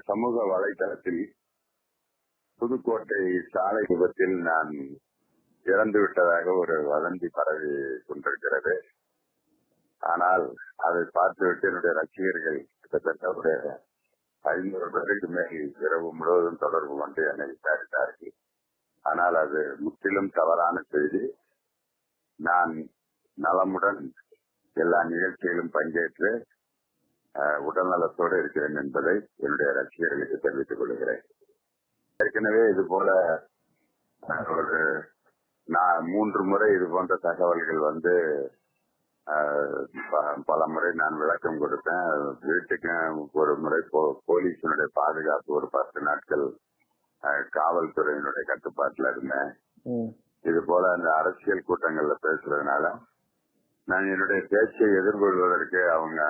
சமூக வலைதளத்தில் புதுக்கோட்டை சாலை விபத்தில் நான் இறந்து விட்டதாக ஒரு வதந்தி பரவி கொண்டிருக்கிறது. ஆனால் அதை பார்த்துவிட்டு என்னுடைய ரசிகர்கள் கிட்டத்தட்ட ஒரு 500 பேருக்கு மேல் இரவு முழுவதும் தொடர்பு கொண்டு என்னை விசாரித்தார்கள். ஆனால் அது முற்றிலும் தவறான செய்தி. நான் நலமுடன் எல்லா நிகழ்ச்சியிலும் பங்கேற்று உடல்நலத்தோடு இருக்கிறேன் என்பதை என்னுடைய ரசிகர்களுக்கு தெரிவித்துக் கொள்கிறேன். ஏற்கனவே இது போல ஒரு 3 முறை இது போன்ற தகவல்கள் வந்து பல முறை நான் விளக்கம் கொடுத்தேன். வீட்டுக்கு ஒரு முறை போலீஸினுடைய பாதுகாப்பு ஒரு 10 நாட்கள் காவல்துறையினுடைய கட்டுப்பாட்டுல இருந்தேன். இது போல அந்த அரசியல் கூட்டங்கள்ல பேசுறதுனால நான் என்னுடைய பேச்சை எதிர்கொள்வதற்கு அவங்க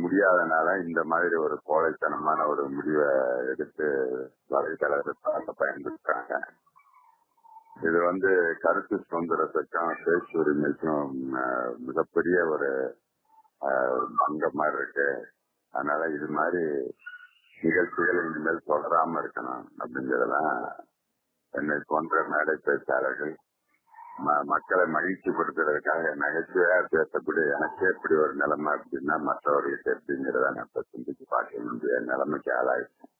முடியாதனால இந்த மாதிரி ஒரு கோழைத்தனமான ஒரு முடிவை எடுத்து வலைதளத்தை பயன்படுத்துறாங்க. இது வந்து கருத்து சுதந்திரத்துக்கும் பேச்சு உரிமைக்கும் மிகப்பெரிய ஒரு பங்கமா இருக்கு. அதனால இது மாதிரி நிகழ்ச்சிகள் இனிமேல் தொடராம இருக்கணும் அப்படிங்கறதெல்லாம் என்னை போன்ற மேடை பேச்சாளர்கள் மக்களை மகிழ்ச்சி படுத்துறதுக்காக நகைச்சுவையா பேசக்கூடிய எனக்கே இப்படி ஒரு நிலைமை அப்படின்னா மற்றவர்களுக்கு எப்படிங்கிறத நான் இப்ப சிந்திச்சு பார்க்க வேண்டிய நிலைமைக்கு ஆளாயிட்டேன்.